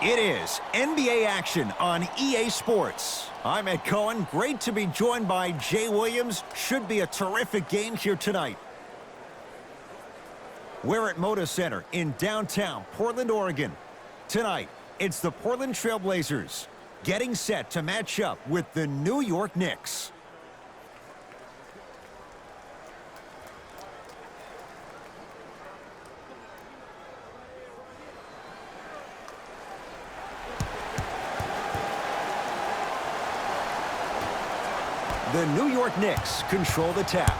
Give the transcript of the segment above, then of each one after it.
It is NBA action on EA Sports. I'm Ed Cohen. Great to be joined by Jay Williams. Should be a terrific game here tonight. We're at Moda Center in downtown Portland, Oregon. Tonight, it's the Portland Trailblazers getting set to match up with the New York Knicks. The New York Knicks control the tap.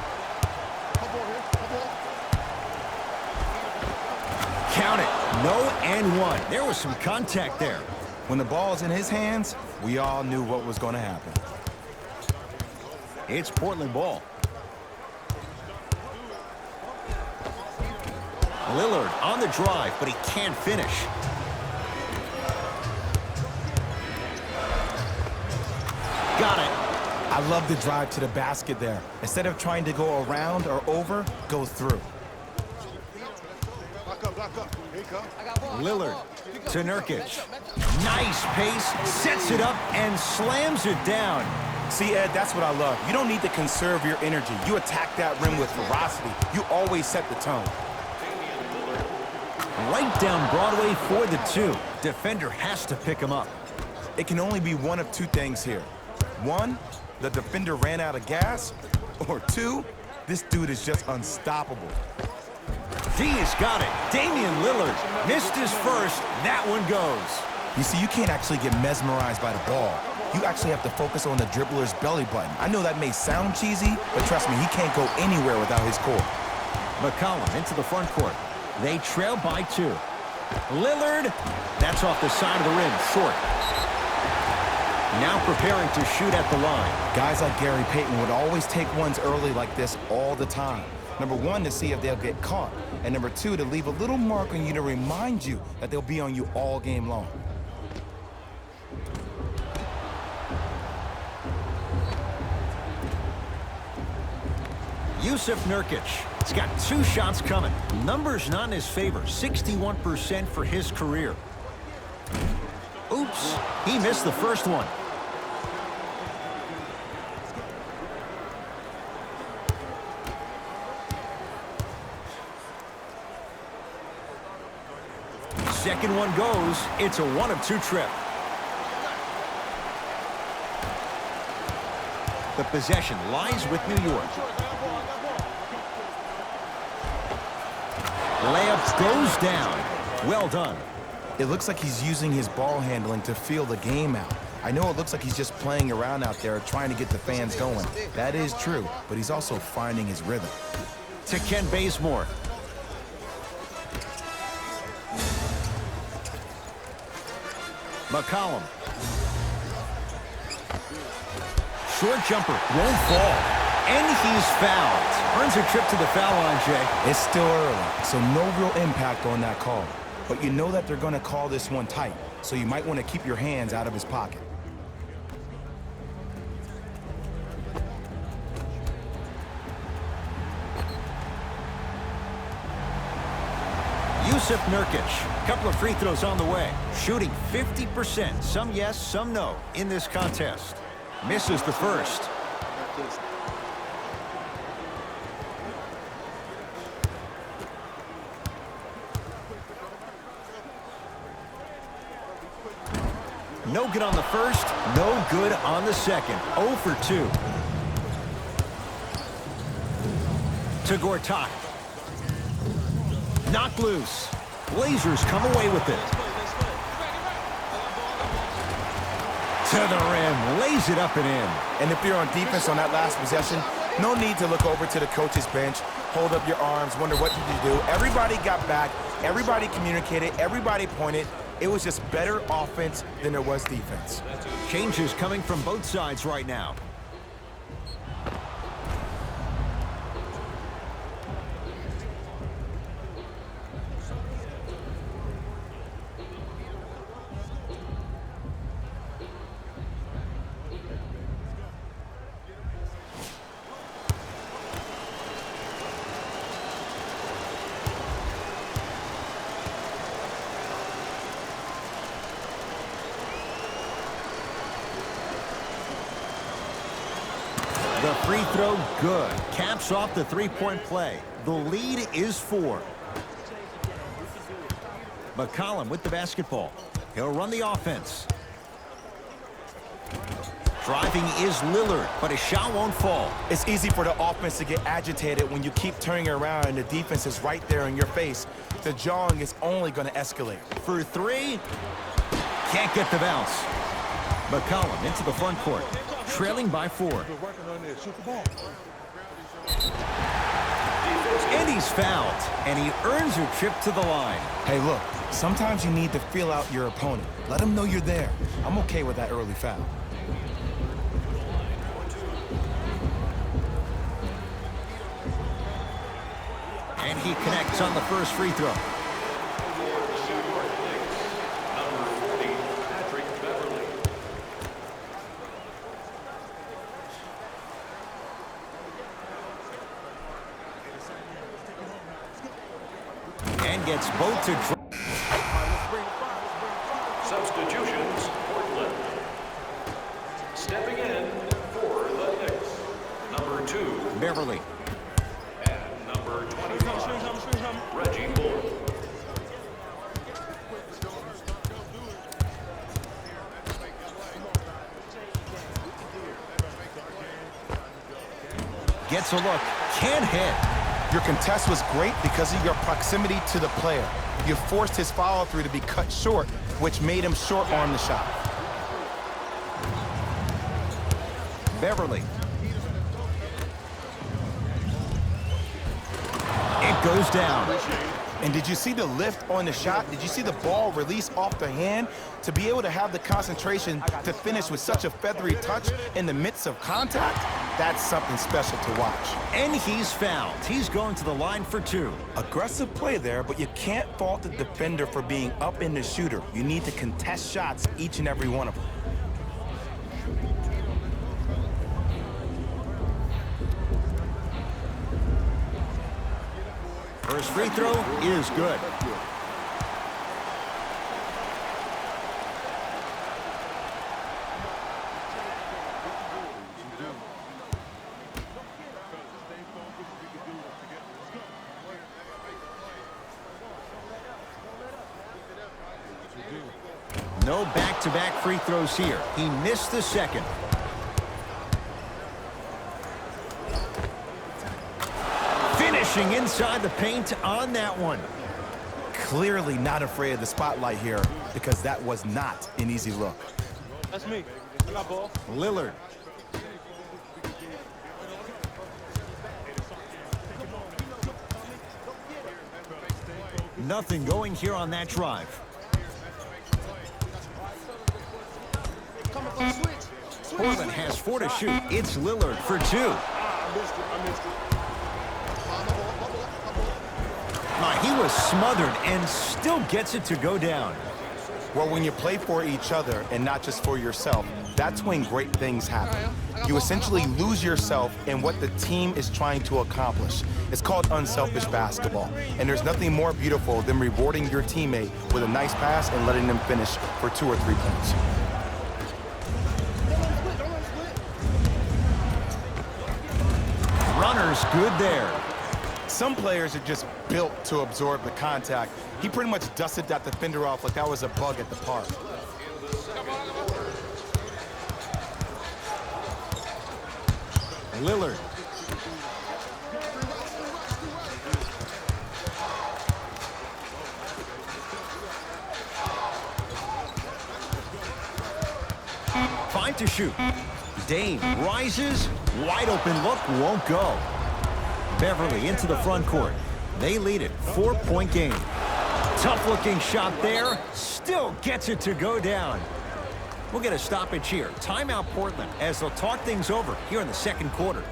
Count it. No and one. There was some contact there. When the ball's in his hands, we all knew what was going to happen. It's Portland ball. Lillard on the drive, but he can't finish. Got it. I love the drive to the basket there. Instead of trying to go around or over, go through. Lillard to Nurkic. Nice pace, sets it up, and slams it down. See, Ed, that's what I love. You don't need to conserve your energy. You attack that rim with ferocity. You always set the tone. Right down Broadway for the two. Defender has to pick him up. It can only be one of two things here. One, the defender ran out of gas, or two, this dude is just unstoppable. He has got it. Damian Lillard missed his first. That one goes. You see, you can't actually get mesmerized by the ball. You actually have to focus on the dribbler's belly button. I know that may sound cheesy, but trust me, he can't go anywhere without his core. McCollum into the front court. They trail by two. Lillard, that's off the side of the rim, short. Now preparing to shoot at the line. Guys like Gary Payton would always take ones early like this all the time. Number one, to see if they'll get caught. And number two, to leave a little mark on you to remind you that they'll be on you all game long. Yusuf Nurkic. He's got two shots coming. Numbers not in his favor. 61% for his career. Oops. He missed the first one. Second one goes. It's a 1-of-2 trip. The possession lies with New York. Layup goes down. Well done. It looks like he's using his ball handling to feel the game out. I know it looks like he's just playing around out there trying to get the fans going. That is true, but he's also finding his rhythm. To Ken Bazemore. McCollum. Short jumper, won't fall. And he's fouled. Earns a trip to the foul line, Jay. It's still early, so no real impact on that call. But you know that they're going to call this one tight, so you might want to keep your hands out of his pocket. Yusuf Nurkic, couple of free throws on the way. Shooting 50%, some yes, some no in this contest. Misses the first. No good on the first, no good on the second. 0 for 2. To Gortat. Knocked loose. Blazers come away with it. To the rim, lays it up and in. And if you're on defense on that last possession, no need to look over to the coach's bench, hold up your arms, wonder what did you do. Everybody got back, everybody communicated, everybody pointed. It was just better offense than there was defense. Changes coming from both sides right now. The free throw, good. Caps off the three-point play. The lead is 4. McCollum with the basketball. He'll run the offense. Driving is Lillard, but his shot won't fall. It's easy for the offense to get agitated when you keep turning around and the defense is right there in your face. The jawing is only going to escalate. For 3, can't get the bounce. McCollum into the front court, trailing by 4. And he's fouled, and he earns a trip to the line. Hey, look, sometimes you need to feel out your opponent. Let them know you're there. I'm okay with that early foul. And he connects on the first free throw. And gets both to drop. Substitutions, Portland. Stepping in for the Knicks, number 2. Beverly. And number 25, Reggie Bullock. Gets a look, can't hit. Your contest was great because of your proximity to the player. You forced his follow-through to be cut short, which made him short on the shot. Beverly. It goes down. And did you see the lift on the shot? Did you see the ball release off the hand? To be able to have the concentration to finish with such a feathery touch in the midst of contact, that's something special to watch. And he's fouled. He's going to the line for 2. Aggressive play there, but you can't fault the defender for being up in the shooter. You need to contest shots, each and every one of them. First free throw is good. No back-to-back free throws here. He missed the second. Finishing inside the paint on that one. Clearly not afraid of the spotlight here because that was not an easy look. That's me. I got ball. Lillard. Nothing going here on that drive. Portland has 4 to shoot. It's Lillard for 2. He was smothered and still gets it to go down. Well, when you play for each other and not just for yourself, that's when great things happen. You essentially lose yourself in what the team is trying to accomplish. It's called unselfish basketball. And there's nothing more beautiful than rewarding your teammate with a nice pass and letting them finish for 2 or 3 points. Runner's good there. Some players are just built to absorb the contact. He pretty much dusted that defender off like that was a bug at the park. Lillard. Five to shoot. Dame rises. Wide open look, won't go. Beverly into the front court. They lead it, 4-point game. Tough looking shot there. Still gets it to go down. We'll get a stoppage here. Timeout Portland as they'll talk things over here in the second quarter.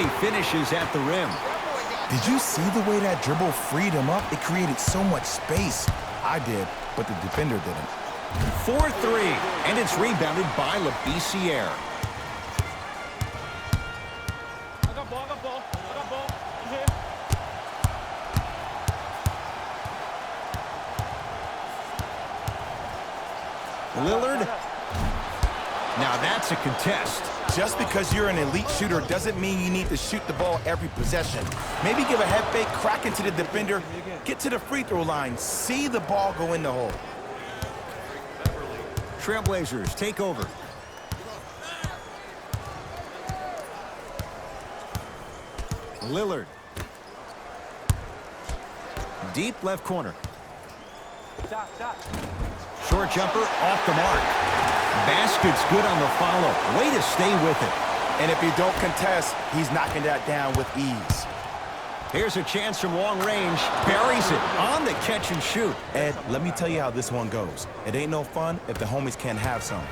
And he finishes at the rim. Did you see the way that dribble freed him up? It created so much space. I did, but the defender didn't. 4-3, and it's rebounded by Labissiere. I got ball, I got ball, I got ball. I'm here. Lillard. Now that's a contest. Just because you're an elite shooter doesn't mean you need to shoot the ball every possession. Maybe give a head fake, crack into the defender, get to the free throw line, see the ball go in the hole. Trailblazers take over. Lillard. Deep left corner. Short jumper off the mark. Basket's good on the follow. Way to stay with it. And if you don't contest, he's knocking that down with ease. Here's a chance from long range. Buries it on the catch and shoot. Ed, let me tell you how this one goes. It ain't no fun if the homies can't have some.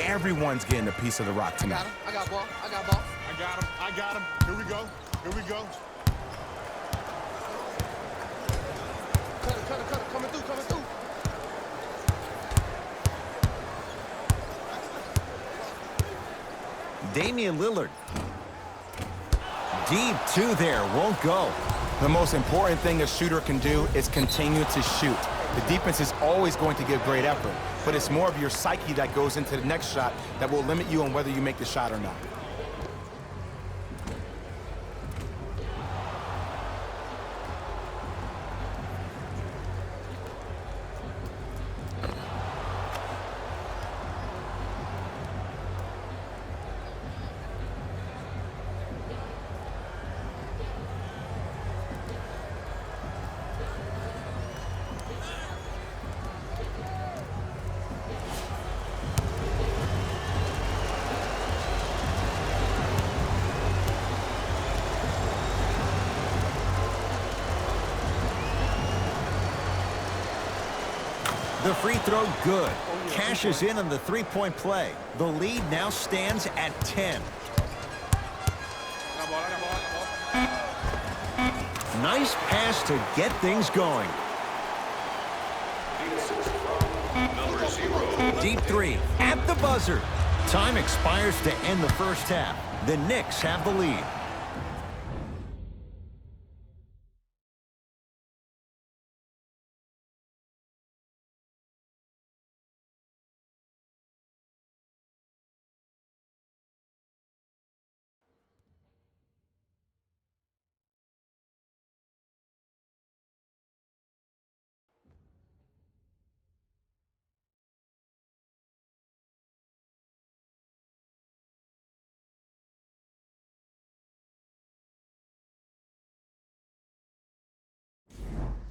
Everyone's getting a piece of the rock tonight. I got ball. I got ball. I got him. I got him. Here we go. Here we go. Cut it. Coming through. Damian Lillard. Deep two there, won't go. The most important thing a shooter can do is continue to shoot. The defense is always going to give great effort, but it's more of your psyche that goes into the next shot that will limit you on whether you make the shot or not. The free throw good. Cashes in on the three-point play. The lead now stands at 10. Nice pass to get things going. Number 0. Deep three at the buzzer. Time expires to end the first half. The Knicks have the lead.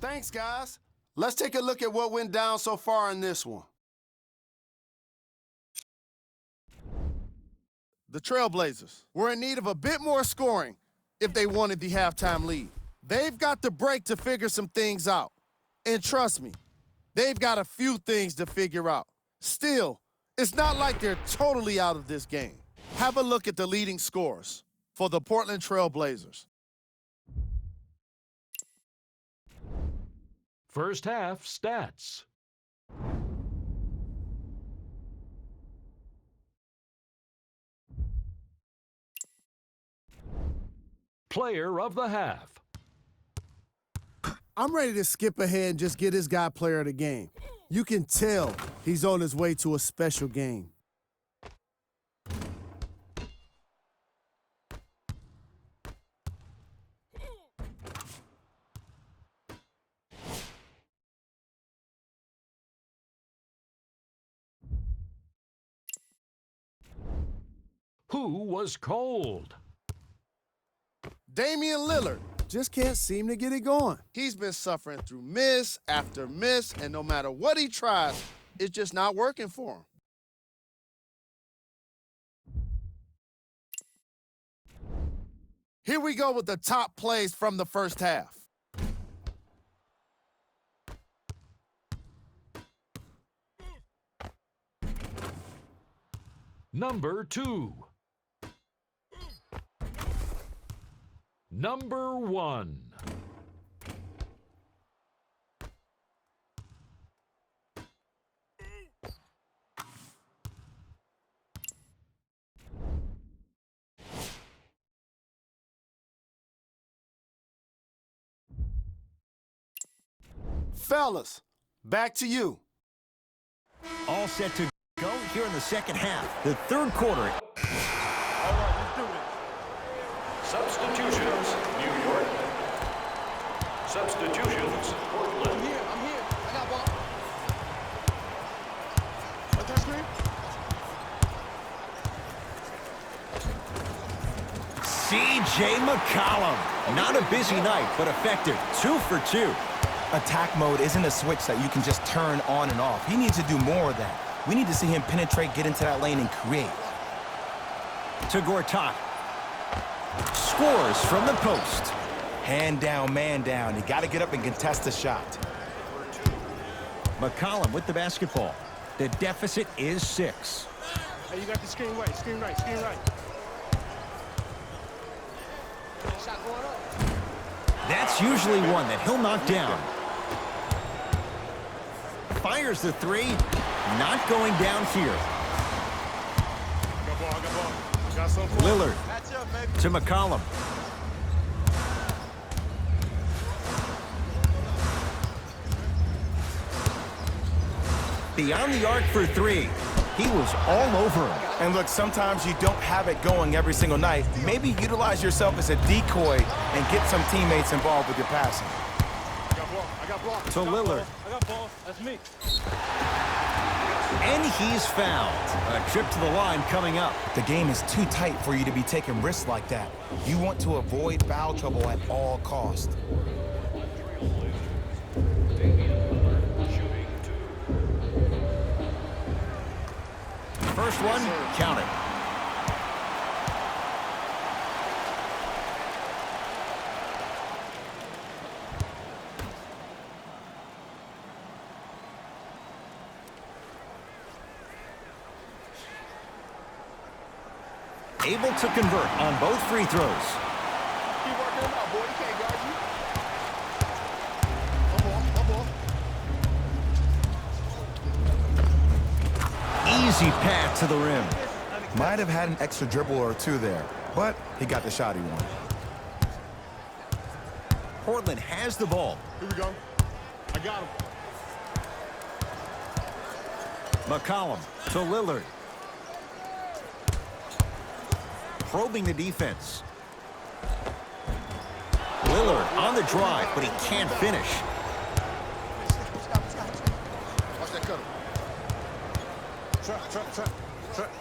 Thanks, guys. Let's take a look at what went down so far in this one. The Trailblazers were in need of a bit more scoring if they wanted the halftime lead. They've got the break to figure some things out. And trust me, they've got a few things to figure out. Still, it's not like they're totally out of this game. Have a look at the leading scorers for the Portland Trailblazers. First half stats. Player of the half. I'm ready to skip ahead and just get this guy player of the game. You can tell he's on his way to a special game. Who was cold? Damian Lillard just can't seem to get it going. He's been suffering through miss after miss, and no matter what he tries, it's just not working for him. Here we go with the top plays from the first half. Number 2. Number 1. Fellas, back to you. All set to go here in the second half. The third quarter. All right, let's do this. Substitutions, New York. Substitutions, Portland. I'm here. I got ball. What's that screen? C.J. McCollum. Not a busy night, but effective. 2 for 2. Attack mode isn't a switch that you can just turn on and off. He needs to do more of that. We need to see him penetrate, get into that lane, and create. To Gortat. Scores from the post. Hand down, man down. You got to get up and contest the shot. McCollum with the basketball. The deficit is 6. Hey, you got the screen right, screen right, screen right. Shot going up. That's usually one that he'll knock down. Fires the 3. Not going down here. I got ball. Got some for Lillard Match up, baby. to McCollum. Beyond the arc for 3. He was all over him. And look, sometimes you don't have it going every single night. Maybe utilize yourself as a decoy and get some teammates involved with your passing. I got ball. To Lillard. I got ball. That's me. And he's fouled. A trip to the line coming up. The game is too tight for you to be taking risks like that. You want to avoid foul trouble at all costs. First one, count it. Able to convert on both free throws. Keep working him out, boy. He can't guard you. One more. Easy path to the rim. Might have had an extra dribble or two there, but he got the shot he wanted. Portland has the ball. Here we go. I got him. McCollum to Lillard. Probing the defense. Lillard on the drive, but he can't finish. Watch that cutter. Trap.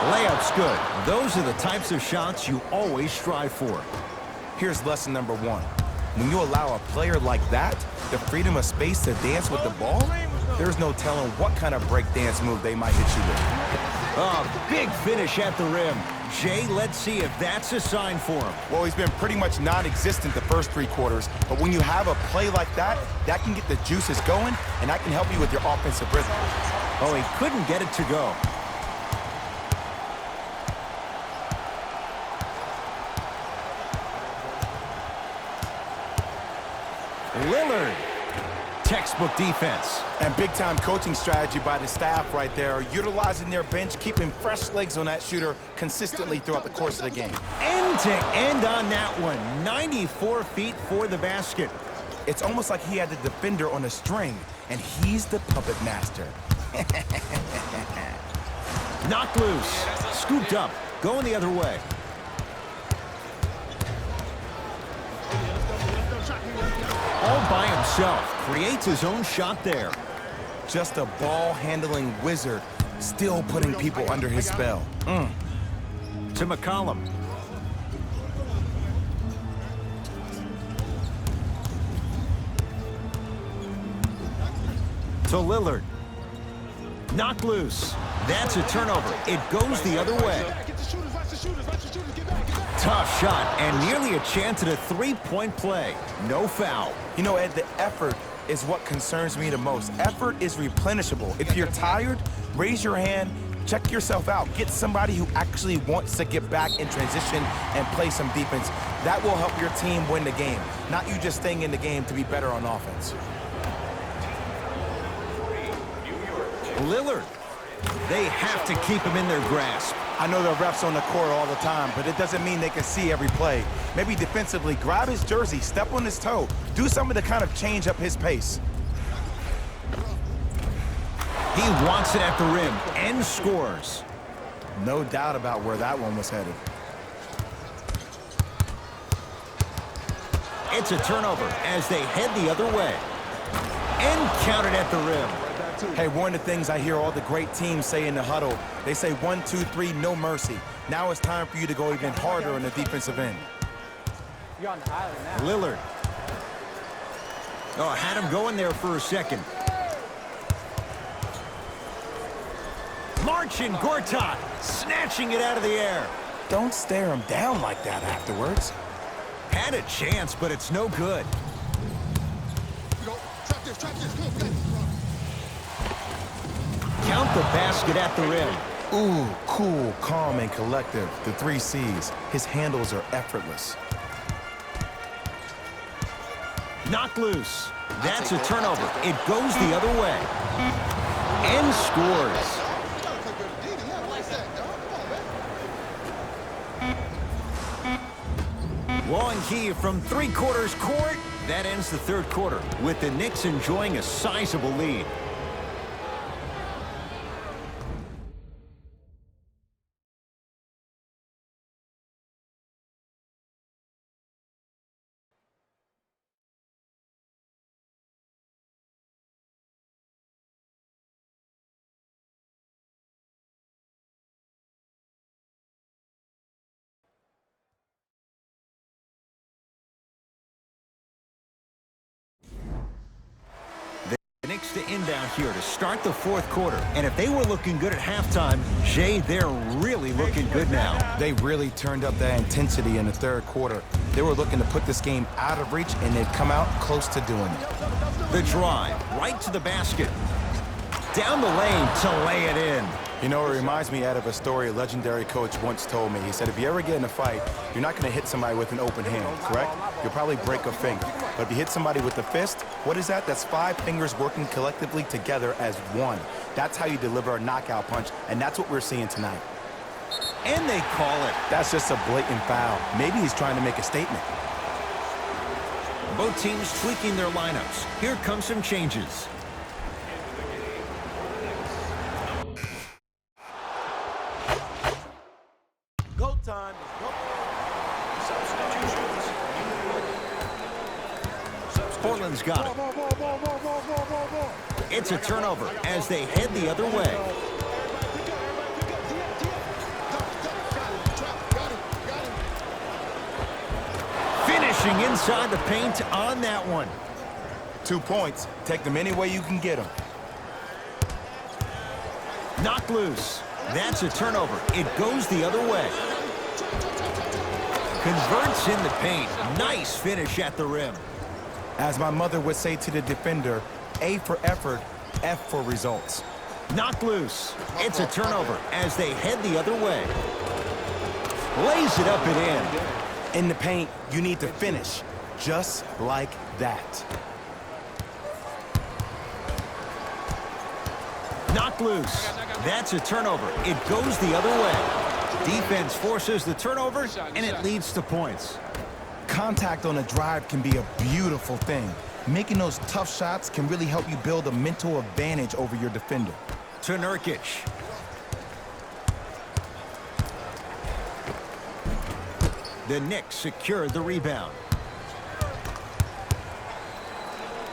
Layup's good. Those are the types of shots you always strive for. Here's lesson number 1. When you allow a player like that the freedom of space to dance with the ball, there's no telling what kind of break dance move they might hit you with. Oh, big finish at the rim. Jay, let's see if that's a sign for him. Well, he's been pretty much non-existent the first 3 quarters, but when you have a play like that, that can get the juices going, and that can help you with your offensive rhythm. Oh, he couldn't get it to go. Lillard. Textbook defense. And big-time coaching strategy by the staff right there, utilizing their bench, keeping fresh legs on that shooter consistently throughout the course of the game. End to end on that one. 94 feet for the basket. It's almost like he had the defender on a string, and he's the puppet master. Knocked loose. Scooped up. Going the other way. All by himself. Creates his own shot there. Just a ball-handling wizard, still putting people under his spell. To McCollum. To Lillard. Knocked loose. That's a turnover. It goes the other way. Get the shooters, watch the shooters, get back. Tough shot and nearly a chance at a three-point play. No foul. You know, Ed, the effort is what concerns me the most. Effort is replenishable. If you're tired, raise your hand, Check yourself out. Get somebody who actually wants to get back in transition and play some defense. That will help your team win the game, not you just staying in the game to be better on offense. Lillard. They have to keep him in their grasp. I know the refs on the court all the time, but it doesn't mean they can see every play. Maybe defensively, grab his jersey, step on his toe, do something to kind of change up his pace. He wants it at the rim and scores. No doubt about where that one was headed. It's a turnover as they head the other way. And counted at the rim. Hey, one of the things I hear all the great teams say in the huddle, they say 1, 2, 3, no mercy. Now it's time for you to go even harder on the defensive end. You're on the island now. Lillard. Oh, had him going there for a second. Marcin Gortat snatching it out of the air. Don't stare him down like that afterwards. Had a chance, but it's no good. Trap this, come on, get it. Count the basket at the rim. Ooh, cool, calm, and collective. The 3 C's. His handles are effortless. Knocked loose. That's a turnover. It goes the other way. And scores. Long key from 3/4 court. That ends the third quarter with the Knicks enjoying a sizable lead. The Knicks to inbound here to start the fourth quarter. And if they were looking good at halftime, Jay, they're really looking good now. They really turned up that intensity in the third quarter. They were looking to put this game out of reach, and they've come out close to doing it. The drive, right to the basket. Down the lane to lay it in. You know, it reminds me out of a story a legendary coach once told me. He said, if you ever get in a fight, you're not going to hit somebody with an open hand, correct? You'll probably break a finger. But if you hit somebody with a fist, what is that? That's 5 fingers working collectively together as one. That's how you deliver a knockout punch, and that's what we're seeing tonight. And they call it. That's just a blatant foul. Maybe he's trying to make a statement. Both teams tweaking their lineups. Here come some changes. Go time. Go. Substitutions. Portland's got it. It's a turnover as they head the other way. Finishing inside the paint on that one. 2 points. Take them any way you can get them. Knocked loose. That's a turnover. It goes the other way. Converts in the paint. Nice finish at the rim. As my mother would say to the defender, A for effort, F for results. Knocked loose. It's a turnover as they head the other way. Lays it up and in. In the paint, you need to finish, just like that. Knocked loose. That's a turnover. It goes the other way. Defense forces the turnover, and it leads to points. Contact on a drive can be a beautiful thing. Making those tough shots can really help you build a mental advantage over your defender. To Nurkic. The Knicks secured the rebound.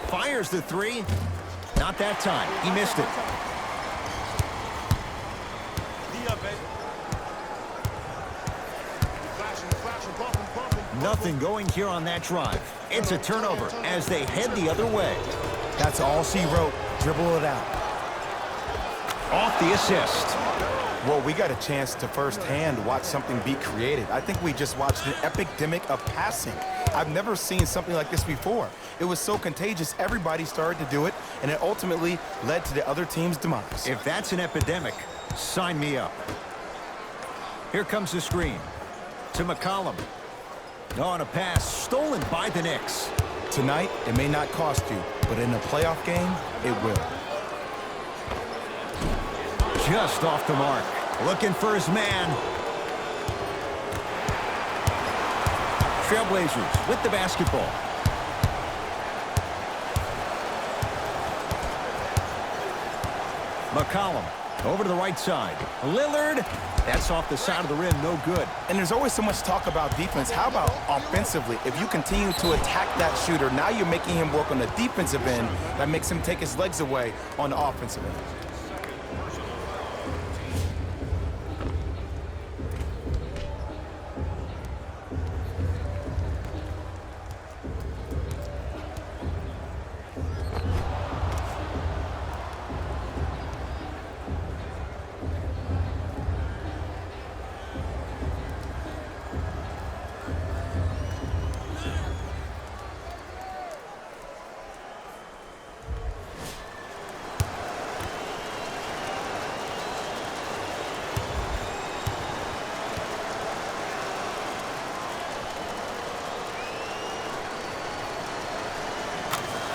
Fires the 3. Not that time. He missed it. Nothing going here on that drive. It's a turnover as they head the other way. That's all she wrote. Dribble it out. Off the assist. Well, we got a chance to firsthand watch something be created. I think we just watched an epidemic of passing. I've never seen something like this before. It was so contagious, everybody started to do it, and it ultimately led to the other team's demise. If that's an epidemic, Sign me up. Here comes the screen. To McCollum. On a pass stolen by the Knicks. Tonight, it may not cost you, but in a playoff game, it will. Just off the mark. Looking for his man. Trailblazers with the basketball. McCollum over to the right side. Lillard, that's off the side of the rim, no good. And there's always so much talk about defense. How about offensively? If you continue to attack that shooter, now you're making him work on the defensive end. That makes him take his legs away on the offensive end.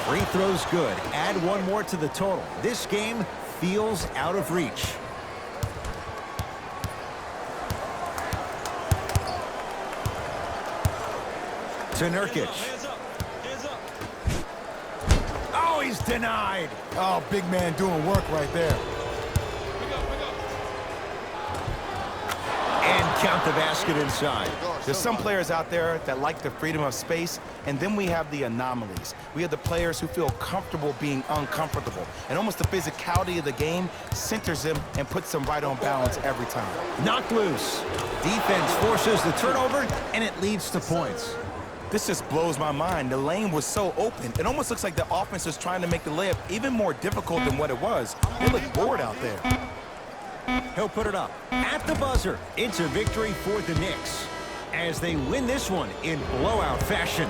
Free throw's good. Add one more to the total. This game feels out of reach. To Nurkic. Hands up. Hands up. Oh, he's denied. Oh, big man doing work right there. Pick up. And count the basket inside. There's some players out there that like the freedom of space, and then we have the anomalies. We have the players who feel comfortable being uncomfortable, and almost the physicality of the game centers them and puts them right on balance every time. Knocked loose. Defense forces the turnover, and it leads to points. This just blows my mind. The lane was so open. It almost looks like the offense was trying to make the layup even more difficult than what it was. They look bored out there. He'll put it up at the buzzer. It's a victory for the Knicks as they win this one in blowout fashion.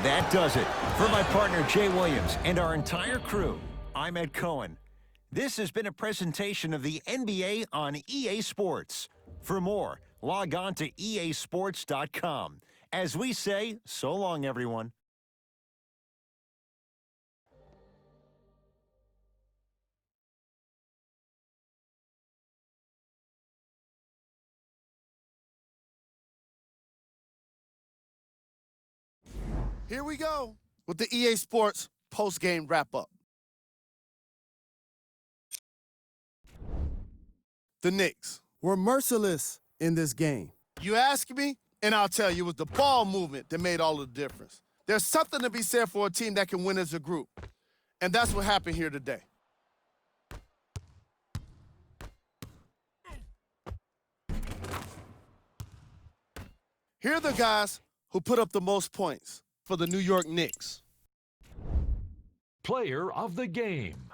That does it. For my partner, Jay Williams, and our entire crew, I'm Ed Cohen. This has been a presentation of the NBA on EA Sports. For more, log on to easports.com. As we say, so long, everyone. Here we go with the EA Sports post-game wrap-up. The Knicks were merciless in this game. You ask me, and I'll tell you, it was the ball movement that made all the difference. There's something to be said for a team that can win as a group, and that's what happened here today. Here are the guys who put up the most points for the New York Knicks. Player of the game.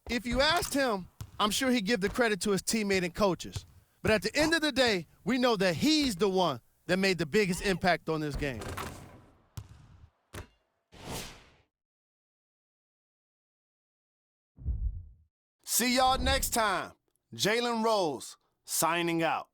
If you asked him, I'm sure he'd give the credit to his teammate and coaches. But at the end of the day, we know that he's the one that made the biggest impact on this game. See y'all next time. Jalen Rose signing out.